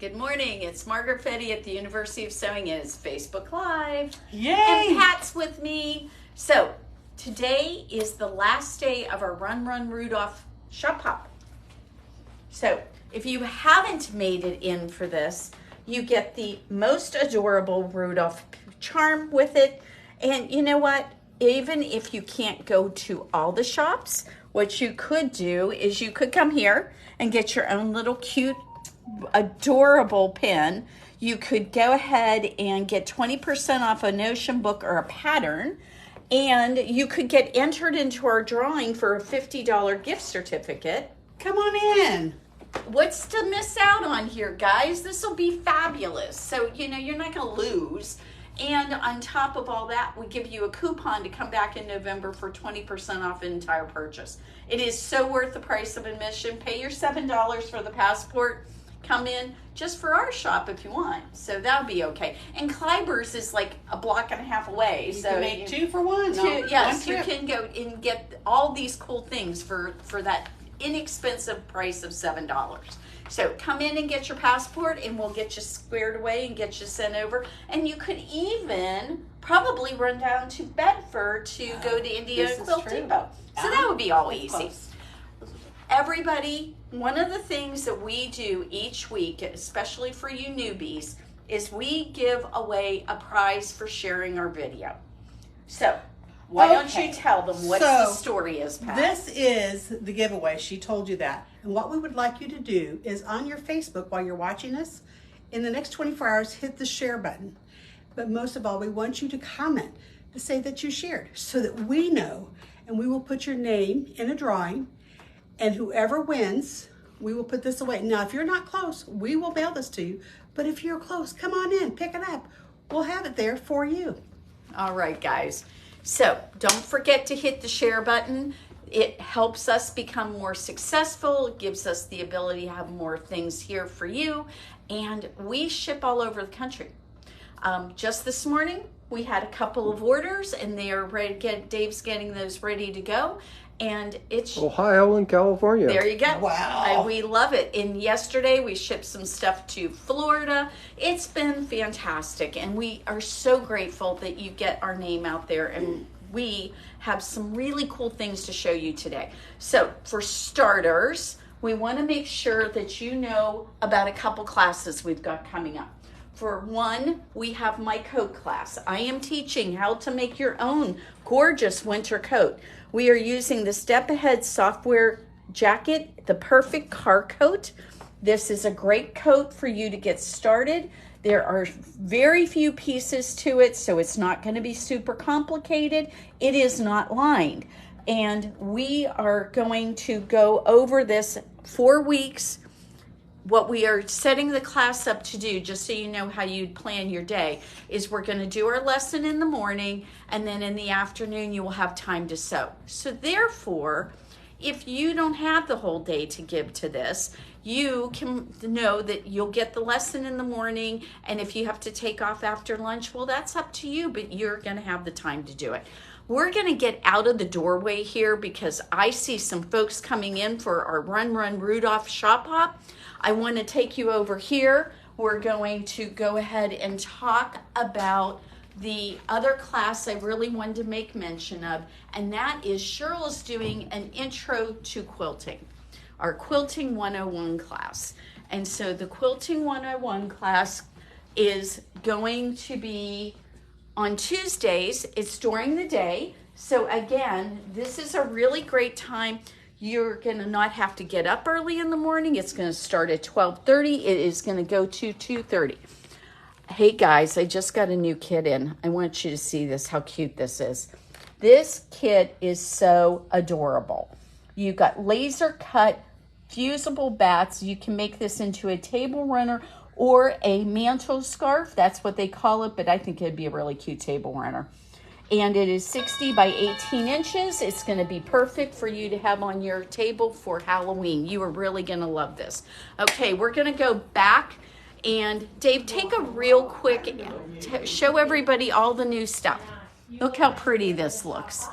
Good morning. It's Margaret at the University of Sewing. It's Facebook Live. Yay! And Pat's with me. So today is the last day of our Run Rudolph Shop Hop. So if you haven't made it in for this, you get the most adorable Rudolph charm with it. And you know what? Even if you can't go to all the shops, what you could do is you could come here and get your own little cute, adorable pin. You could go ahead and get 20% off a notion book or a pattern, and you could get entered into our drawing for a $50 gift certificate. Come on in. What's to miss out on here, guys? This will be fabulous. So, you're not going to lose. And on top of all that, we give you a coupon to come back in November for 20% off an entire purchase. It is so worth the price of admission. Pay your $7 for the passport. Come in just for our shop if you want. So that would be okay. And Kleiber's is like a block and a half away. You can make two for one. Yes, you can go and get all these cool things for that inexpensive price of $7. So come in and get your passport and we'll get you squared away and get you sent over. And you could even probably run down to Bedford to go to Indy and Quilt Depot. So that would be all easy. Close. Everybody, one of the things that we do each week, especially for you newbies, is we give away a prize for sharing our video. So why don't you tell them what the story is, Pat? This is the giveaway. She told you that. And what we would like you to do is on your Facebook while you're watching us, in the next 24 hours, hit the share button. But most of all, we want you to comment to say that you shared so that we know, and we will put your name in a drawing, and whoever wins, we will put this away. Now, if you're not close, we will mail this to you. But if you're close, come on in, pick it up. We'll have it there for you. All right, guys. So don't forget to hit the share button. It helps us become more successful. It gives us the ability to have more things here for you. And we ship all over the country. Just this morning, we had a couple of orders and they are ready. Dave's getting those ready to go. And it's Ohio and California. There you go. Wow. We love it. And yesterday we shipped some stuff to Florida. It's been fantastic. And we are so grateful that you get our name out there. And we have some really cool things to show you today. So for starters, we want to make sure that you know about a couple classes we've got coming up. For one, we have my coat class. I am teaching how to make your own gorgeous winter coat. We are using the Step Ahead software jacket, the perfect car coat. This is a great coat for you to get started. There are very few pieces to it, so it's not going to be super complicated. It is not lined. And we are going to go over this 4 weeks. What we are setting the class up to do, just so you know how you'd plan your day, is we're going to do our lesson in the morning, and then in the afternoon you will have time to sew. So therefore, if you don't have the whole day to give to this, you can know that you'll get the lesson in the morning, and if you have to take off after lunch, well, that's up to you, but you're going to have the time to do it. We're going to get out of the doorway here because I see some folks coming in for our Run Rudolph Shop Hop. I want to take you over here. We're going to go ahead and talk about the other class I really wanted to make mention of, and that is Cheryl's doing an intro to quilting, our Quilting 101 class. And so the Quilting 101 class is going to be on Tuesdays. It's during the day. So again, this is a really great time. You're going to not have to get up early in the morning. It's going to start at 12:30. It is going to go to 2:30. Hey guys, I just got a new kit in. I want you to see this, how cute this is. This kit is so adorable. You got laser cut fusible bats. You can make this into a table runner or a mantle scarf. That's what they call it, but I think it'd be a really cute table runner. And it is 60 by 18 inches. It's going to be perfect for you to have on your table for Halloween. You are really going to love this. Okay, we're going to go back. And Dave, take a real quick, show everybody all the new stuff. Look how pretty this looks.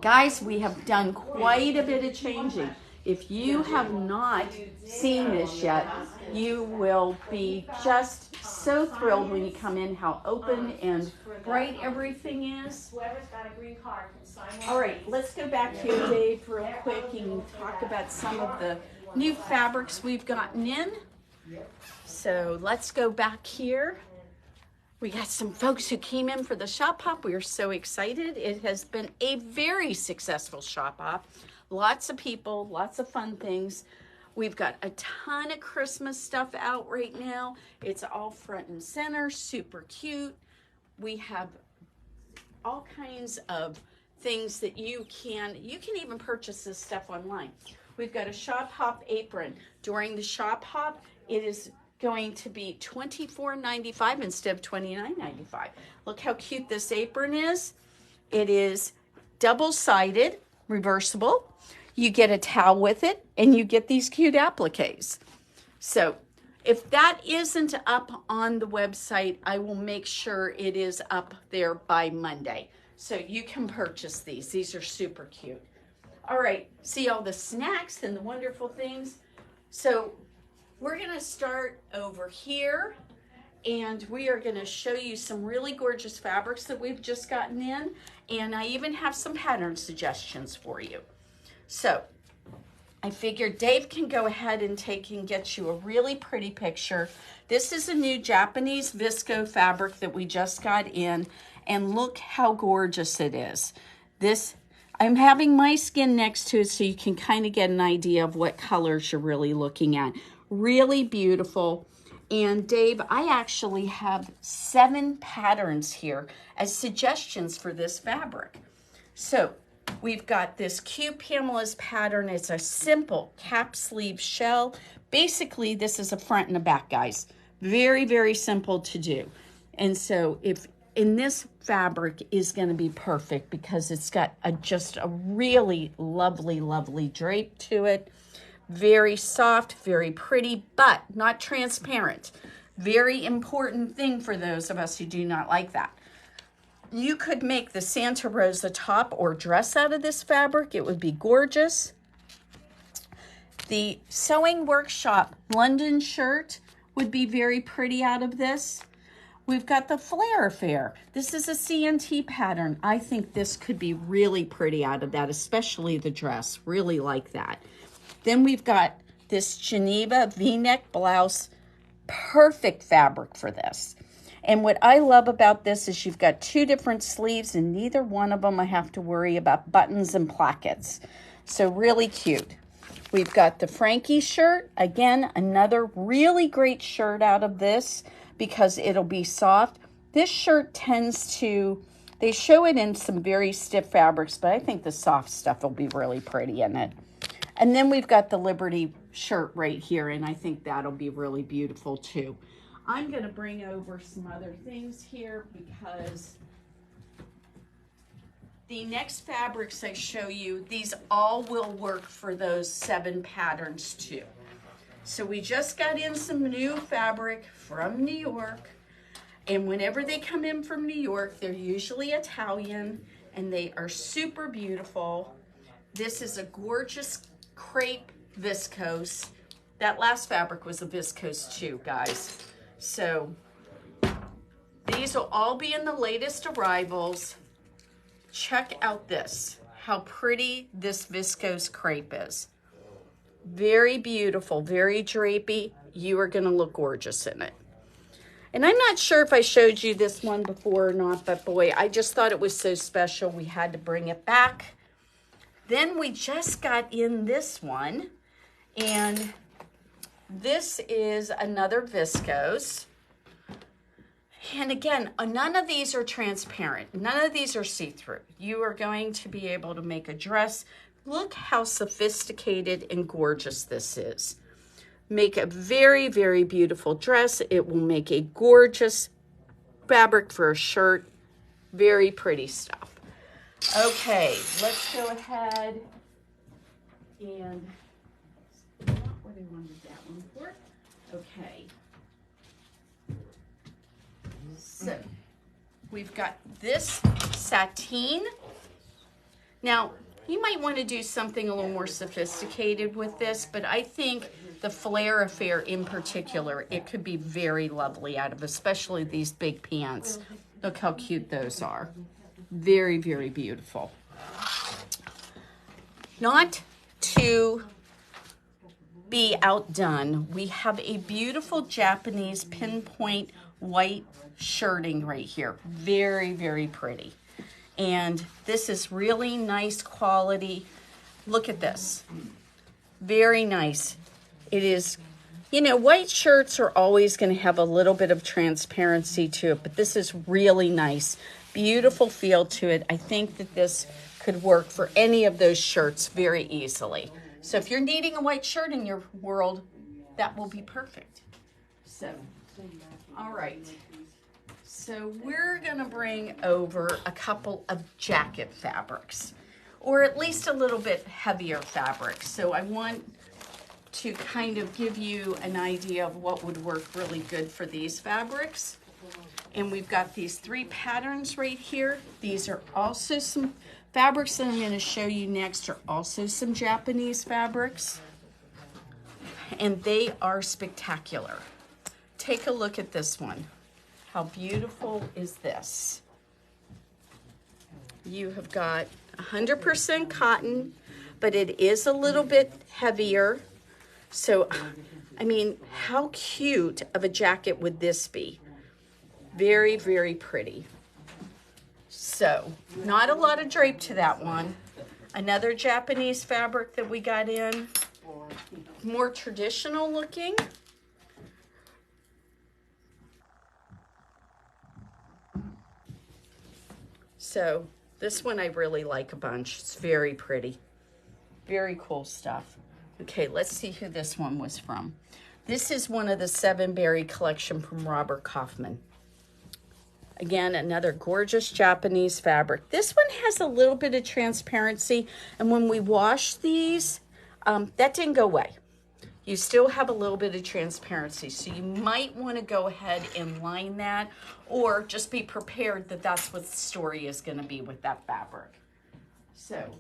Guys, we have done quite a bit of changing. if you have not seen this yet, you will be just so thrilled when you come in how open and bright everything is. Whoever's got a green card can sign one. All right, let's go back here, Dave, real quick and talk about some of the new fabrics we've gotten in. So let's go back here. We got some folks who came in for the shop hop. We are so excited. It has been a very successful shop hop. Lots of people, lots of fun things. We've got a ton of Christmas stuff out right now. It's all front and center, super cute. We have all kinds of things that you can even purchase this stuff online. We've got a shop hop apron. During the shop hop, it is going to be $24.95 instead of $29.95. Look how cute this apron is. It is double-sided, reversible. You get a towel with it, and you get these cute appliques. So if that isn't up on the website, I will make sure it is up there by Monday. So you can purchase these. These are super cute. All right, see all the snacks and the wonderful things. So we're gonna start over here, and we are gonna show you some really gorgeous fabrics that we've just gotten in, and I even have some pattern suggestions for you. So I figured Dave can go ahead and get you a really pretty picture. This is a new Japanese visco fabric that we just got in, and look how gorgeous it is. I'm having my skin next to it so you can kind of get an idea of what colors you're really looking at. Really beautiful. And Dave, I actually have 7 patterns here as suggestions for this fabric. So we've got this cute Pamela's pattern. It's a simple cap sleeve shell. Basically, this is a front and a back, guys. Very, very simple to do. And so this fabric is going to be perfect because it's got just a really lovely, lovely drape to it. Very soft, very pretty, but not transparent. Very important thing for those of us who do not like that. You could make the Santa Rosa top or dress out of this fabric. It would be gorgeous. The Sewing Workshop London shirt would be very pretty out of this. We've got the Flare Affair. This is a CNT pattern. I think this could be really pretty out of that, especially the dress. Really like that. Then we've got this Geneva V-neck blouse. Perfect fabric for this. And what I love about this is you've got 2 different sleeves, and neither one of them I have to worry about buttons and plackets. So really cute. We've got the Frankie shirt. Again, another really great shirt out of this because it'll be soft. This shirt they show it in some very stiff fabrics, but I think the soft stuff will be really pretty in it. And then we've got the Liberty shirt right here, and I think that'll be really beautiful too. I'm going to bring over some other things here because the next fabrics I show you, these all will work for those 7 patterns too. So we just got in some new fabric from New York, and whenever they come in from New York, they're usually Italian, and they are super beautiful. This is a gorgeous crepe viscose. That last fabric was a viscose too, guys. So these will all be in the latest arrivals. Check out this, how pretty this viscose crepe is. Very beautiful, very drapey. You are gonna look gorgeous in it. And I'm not sure if I showed you this one before or not, but boy, I just thought it was so special. We had to bring it back. Then we just got in this one, and this is another viscose. And again, none of these are transparent. None of these are see-through. You are going to be able to make a dress. Look how sophisticated and gorgeous this is. Make a very, very beautiful dress. It will make a gorgeous fabric for a shirt. Very pretty stuff. Okay, let's go ahead and not what I wanted that one for. Okay. So we've got this sateen. Now, You might want to do something a little more sophisticated with this, but I think the flare affair in particular, it could be very lovely out of, especially these big pants. Look how cute those are. Very, very beautiful. Not to be outdone, we have a beautiful Japanese pinpoint white shirting right here. Very, very pretty. And this is really nice quality. Look at this. Very nice. It is, you know, white shirts are always going to have a little bit of transparency to it, but this is really nice. Beautiful feel to it. I think that this could work for any of those shirts very easily. So if you're needing a white shirt in your world, that will be perfect. So, all right. So we're going to bring over a couple of jacket fabrics, or at least a little bit heavier fabrics. So I want to kind of give you an idea of what would work really good for these fabrics. And we've got these 3 patterns right here. These are also some fabrics that I'm going to show you next are also some Japanese fabrics. And they are spectacular. Take a look at this one. How beautiful is this? You have got 100% cotton, but it is a little bit heavier. So, I mean, how cute of a jacket would this be? Very, very pretty. So, not a lot of drape to that one. Another Japanese fabric that we got in. More traditional looking. So, this one I really like a bunch. It's very pretty. Very cool stuff. Okay, let's see who this one was from. This is one of the 7-berry collection from Robert Kaufman. Again, another gorgeous Japanese fabric. This one has a little bit of transparency, and when we wash these, that didn't go away. You still have a little bit of transparency, so you might want to go ahead and line that, or just be prepared that that's what the story is going to be with that fabric. So,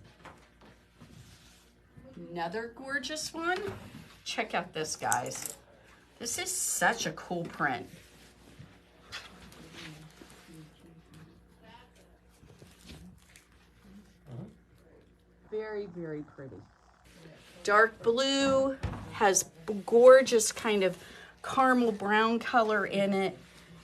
another gorgeous one. Check out this, guys. This is such a cool print. Very, very pretty. Dark blue, has gorgeous kind of caramel brown color in it.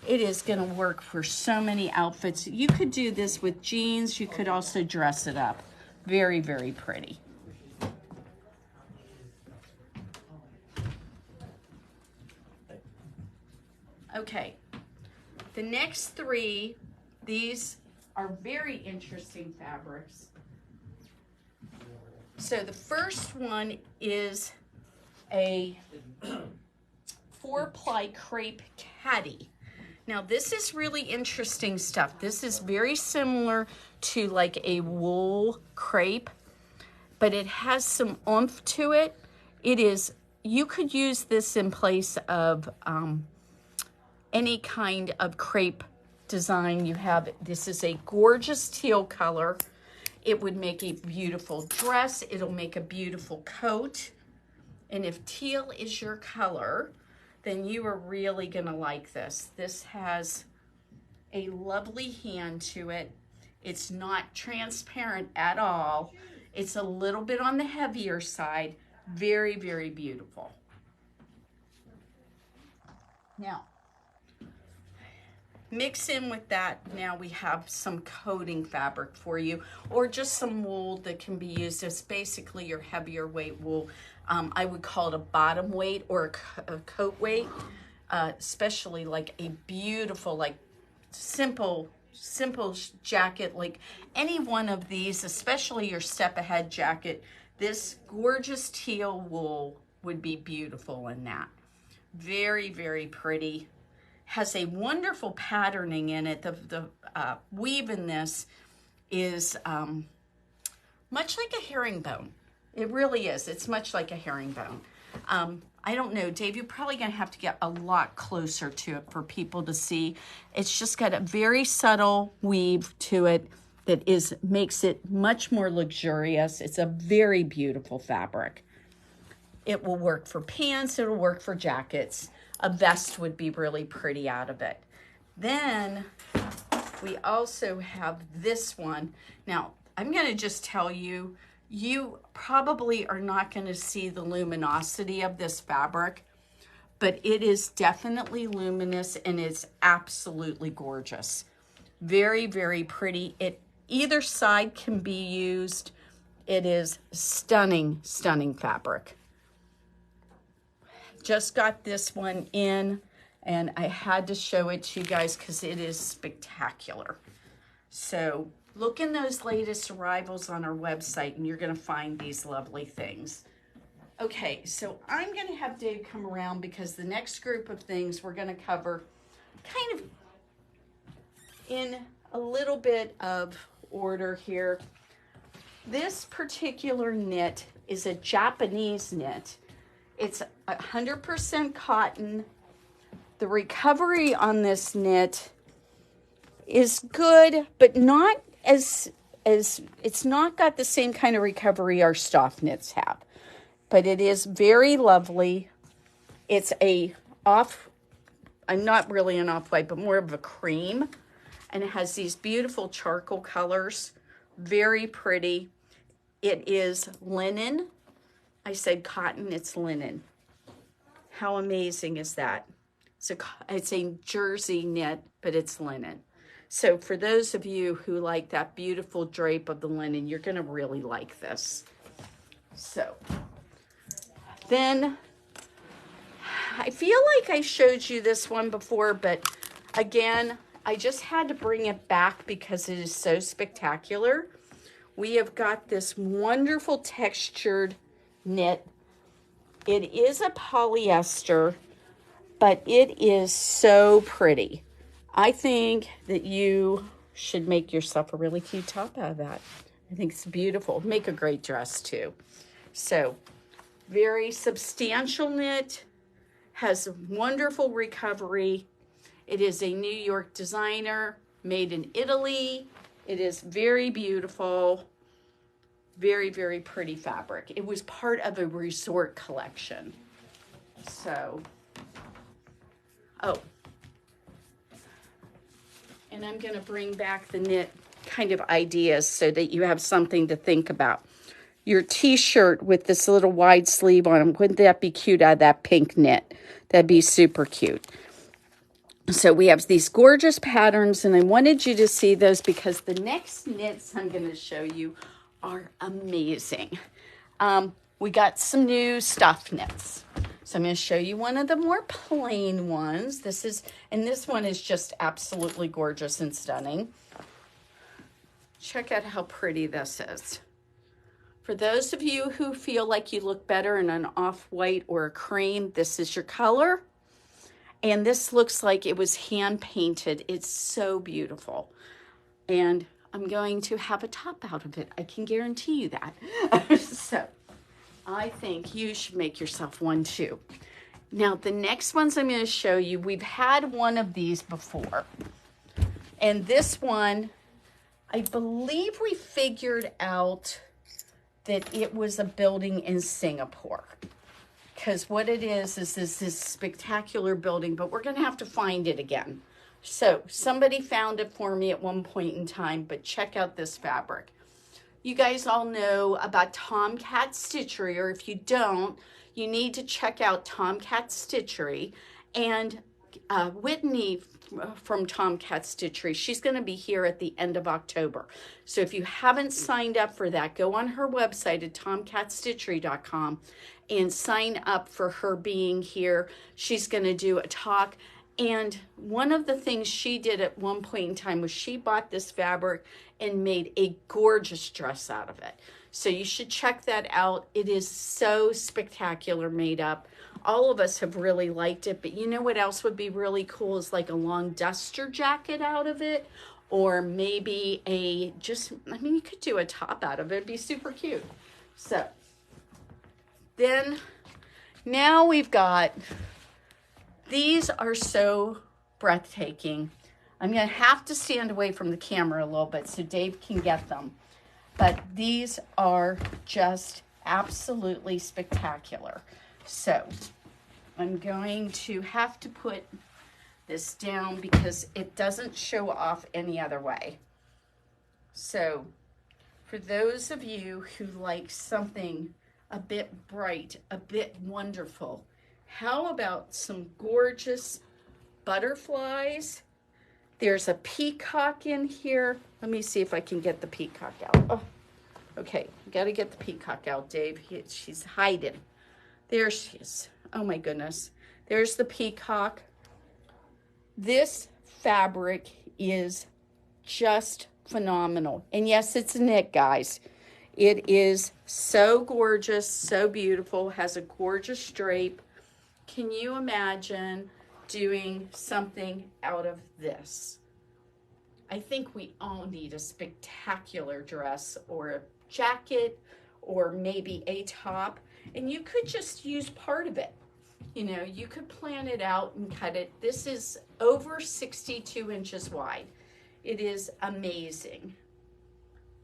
It is going to work for so many outfits. You could do this with jeans. You could also dress it up. Very, very pretty. Okay, the next 3, these are very interesting fabrics. So the first one is a 4-ply crepe caddy. Now this is really interesting stuff. This is very similar to like a wool crepe, but it has some oomph to it. It is, you could use this in place of any kind of crepe design you have. This is a gorgeous teal color. It would make a beautiful dress. It'll make a beautiful coat. And if teal is your color, then you are really gonna like this. This has a lovely hand to it. It's not transparent at all. It's a little bit on the heavier side. Very, very beautiful. Now, mix in with that, now we have some coating fabric for you, or just some wool that can be used as basically your heavier weight wool. I would call it a bottom weight or a coat weight, especially like a beautiful, like simple jacket, like any one of these, especially your step ahead jacket. This gorgeous teal wool would be beautiful in that. Very, very pretty. Has a wonderful patterning in it. The weave in this is much like a herringbone. It really is. It's much like a herringbone. I don't know, Dave, you're probably gonna have to get a lot closer to it for people to see. It's just got a very subtle weave to it. that makes it much more luxurious. It's a very beautiful fabric. It will work for pants, it'll work for jackets. A vest would be really pretty out of it. Then we also have this one. Now, I'm gonna just tell you, you probably are not gonna see the luminosity of this fabric, but it is definitely luminous and it's absolutely gorgeous. Very, very pretty. Either side can be used. It is stunning, stunning fabric. Just got this one in and I had to show it to you guys because it is spectacular. So look in those latest arrivals on our website and you're gonna find these lovely things. Okay, so I'm gonna have Dave come around because the next group of things we're gonna cover kind of in a little bit of order here. This particular knit is a Japanese knit. It's 100% cotton. The recovery on this knit is good, but not as it's not got the same kind of recovery our Stof knits have. But it is very lovely. It's not really an off-white, but more of a cream. And it has these beautiful charcoal colors. Very pretty. It is linen. I said cotton, it's linen. How amazing is that? It's a jersey knit, but it's linen. So for those of you who like that beautiful drape of the linen, you're gonna really like this. So then, I feel like I showed you this one before, but again, I just had to bring it back because it is so spectacular. We have got this wonderful textured knit. It is a polyester, but it is so pretty. I think that you should make yourself a really cute top out of that. I think it's beautiful. Make a great dress too. So, very substantial knit, has wonderful recovery. It is a New York designer, made in Italy. It is very beautiful, very, very pretty fabric. It was part of a resort collection. So, and I'm gonna bring back the knit kind of ideas so that you have something to think about. Your t-shirt with this little wide sleeve on them, wouldn't that be cute out of that pink knit? That'd be super cute. So we have these gorgeous patterns, and I wanted you to see those because the next knits I'm going to show you are amazing. We got some new Stof knits. So I'm going to show you one of the more plain ones. This one is just absolutely gorgeous and stunning. Check out how pretty this is. For those of you who feel like you look better in an off-white or a cream, this is your color. And this looks like it was hand-painted. It's so beautiful. And I'm going to have a top out of it. I can guarantee you that. So I think you should make yourself one too. Now, the next ones I'm going to show you, we've had one of these before. And this one, I believe we figured out that it was a building in Singapore. Because what it is this spectacular building, but we're going to have to find it again. So somebody found it for me at one point in time, but check out this fabric. You guys all know about Tomcat Stitchery, or if you don't, you need to check out Tomcat Stitchery. And Whitney from Tomcat Stitchery, she's going to be here at the end of October. So if you haven't signed up for that, go on her website at tomcatstitchery.com and sign up for her being here. She's going to do a talk. And one of the things she did at one point in time was she bought this fabric and made a gorgeous dress out of it. So you should check that out. It is so spectacular made up. All of us have really liked it, but you know what else would be really cool is like a long duster jacket out of it, or maybe you could do a top out of it. It'd be super cute. So then now we've got, these are so breathtaking. I'm going to have to stand away from the camera a little bit so Dave can get them. But these are just absolutely spectacular. So I'm going to have to put this down because it doesn't show off any other way. So for those of you who like something a bit bright, a bit wonderful, how about some gorgeous butterflies? There's a peacock in here. Let me see if I can get the peacock out. Oh, okay, got to get the peacock out, Dave. She's hiding. There she is. Oh my goodness. There's the peacock. This fabric is just phenomenal. And yes, it's a knit, guys. It is so gorgeous, so beautiful, has a gorgeous drape. Can you imagine doing something out of this? I think we all need a spectacular dress or a jacket or maybe a top, and you could just use part of it. You know, you could plan it out and cut it. This is over 62 inches wide. It is amazing.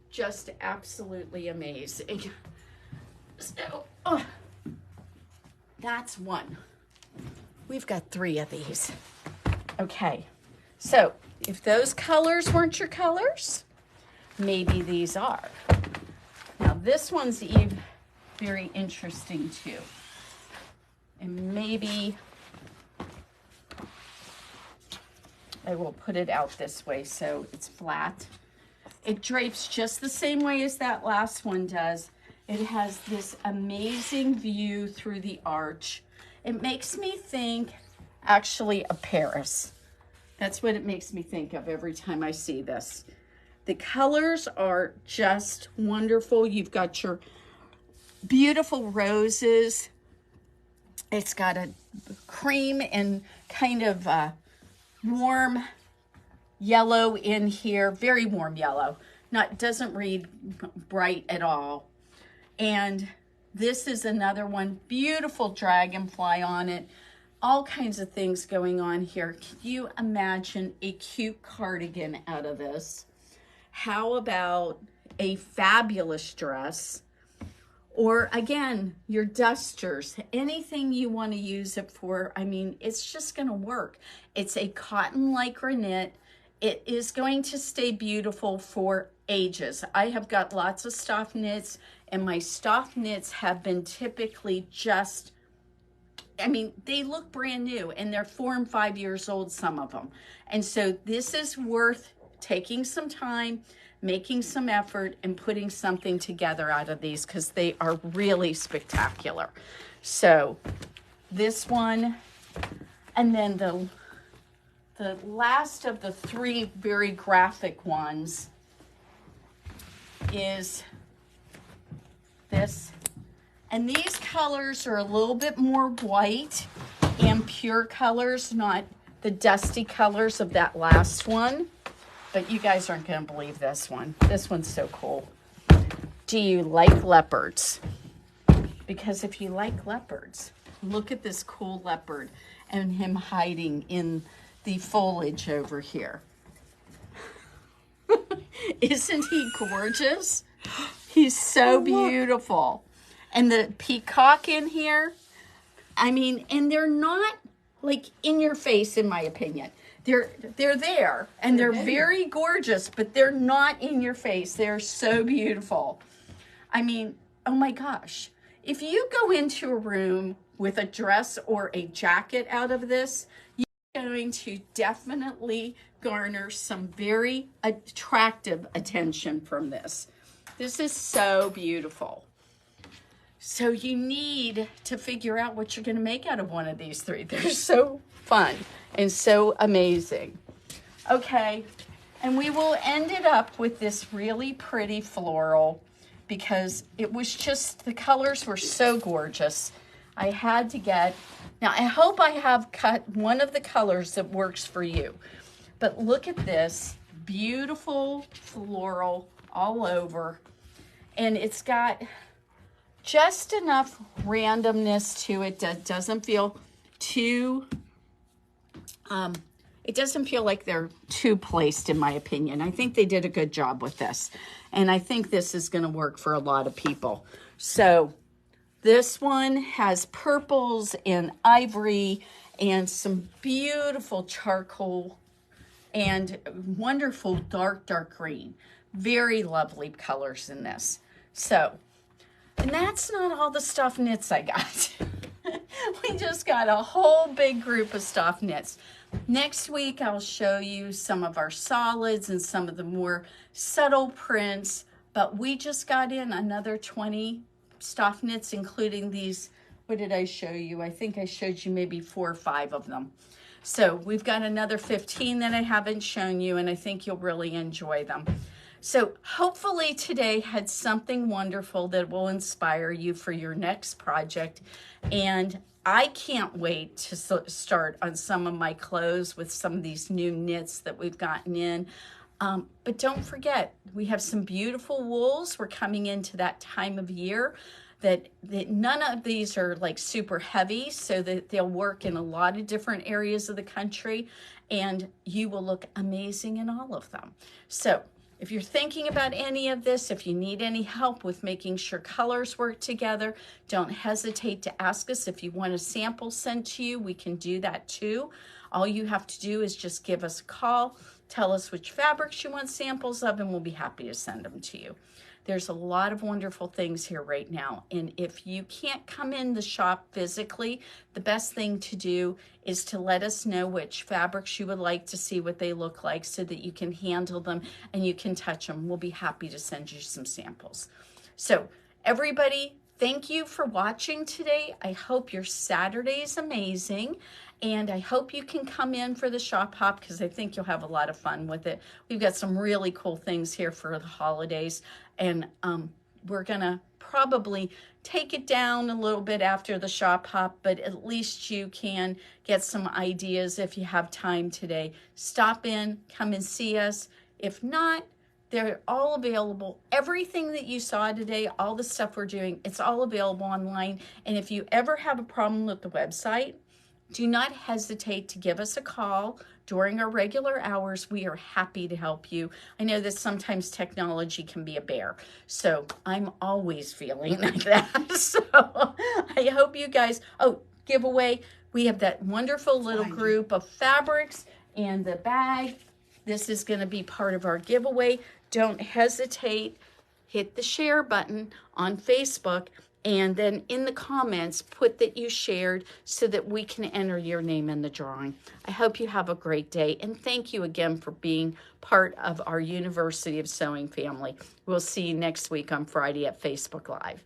Just absolutely amazing. So, that's one. We've got 3 of these. Okay, so if those colors weren't your colors, maybe these are. Now this one's even very interesting too. And maybe I will put it out this way so it's flat. It drapes just the same way as that last one does. It has this amazing view through the arch. It makes me think actually of Paris. That's what it makes me think of every time I see this. The colors are just wonderful. You've got your beautiful roses. It's got a cream and kind of warm yellow in here, very warm yellow. Doesn't read bright at all. And this is another one, beautiful dragonfly on it. All kinds of things going on here. Can you imagine a cute cardigan out of this? How about a fabulous dress? Or again, your dusters, anything you want to use it for. I mean, it's just going to work. It's a cotton lycra knit. It is going to stay beautiful for ages. I have got lots of Stof knits, and my Stof knits have been typically just, I mean, they look brand new, and they're 4 and 5 years old, some of them. And so this is worth taking some time, making some effort, and putting something together out of these because they are really spectacular. So this one, and then the last of the 3 very graphic ones is this. And these colors are a little bit more white and pure colors, not the dusty colors of that last one. But you guys aren't going to believe this one. This one's so cool. Do you like leopards? Because if you like leopards, look at this cool leopard and him hiding in the foliage over here. Isn't he gorgeous? He's so beautiful. And the peacock in here, I mean, and they're not like in your face, in my opinion. They're there, and they're very gorgeous, but they're not in your face. They're so beautiful. I mean, oh my gosh. If you go into a room with a dress or a jacket out of this, you're going to definitely garner some very attractive attention from this. This is so beautiful. So you need to figure out what you're going to make out of one of these 3. They're so fun and so amazing. Okay, and we will end it up with this really pretty floral because it was just, the colors were so gorgeous. I had to get, now I hope I have cut one of the colors that works for you. But look at this beautiful floral all over. And it's got just enough randomness to it that doesn't feel too, it doesn't feel like they're too placed, in my opinion. I think they did a good job with this. And I think this is going to work for a lot of people. So this one has purples and ivory and some beautiful charcoal and wonderful dark green. Very lovely colors in this. So, and that's not all the Stof knits I got. We just got a whole big group of Stof knits. Next week, I'll show you some of our solids and some of the more subtle prints, but we just got in another 20 Stof knits, including these. What did I show you? I think I showed you maybe 4 or 5 of them. So we've got another 15 that I haven't shown you, and I think you'll really enjoy them. So hopefully today had something wonderful that will inspire you for your next project. And I can't wait to start on some of my clothes with some of these new knits that we've gotten in. But don't forget, we have some beautiful wools. We're coming into that time of year that none of these are like super heavy, so that they'll work in a lot of different areas of the country, and you will look amazing in all of them. So if you're thinking about any of this, if you need any help with making sure colors work together, don't hesitate to ask us. If you want a sample sent to you, we can do that too. All you have to do is just give us a call, tell us which fabrics you want samples of, and we'll be happy to send them to you. There's a lot of wonderful things here right now. And if you can't come in the shop physically, the best thing to do is to let us know which fabrics you would like to see what they look like so that you can handle them and you can touch them. We'll be happy to send you some samples. So everybody, thank you for watching today. I hope your Saturday is amazing. And I hope you can come in for the shop hop because I think you'll have a lot of fun with it. We've got some really cool things here for the holidays. And we're going to probably take it down a little bit after the shop hop, but at least you can get some ideas if you have time today. Stop in, come and see us. If not, they're all available. Everything that you saw today, all the stuff we're doing, it's all available online. And if you ever have a problem with the website, do not hesitate to give us a call during our regular hours. We are happy to help you. I know that sometimes technology can be a bear, so I'm always feeling like that. So I hope you guys, giveaway, we have that wonderful little group of fabrics and the bag. This is going to be part of our giveaway. Don't hesitate. Hit the share button on Facebook. And then in the comments, put that you shared so that we can enter your name in the drawing. I hope you have a great day. And thank you again for being part of our University of Sewing family. We'll see you next week on Friday at Facebook Live.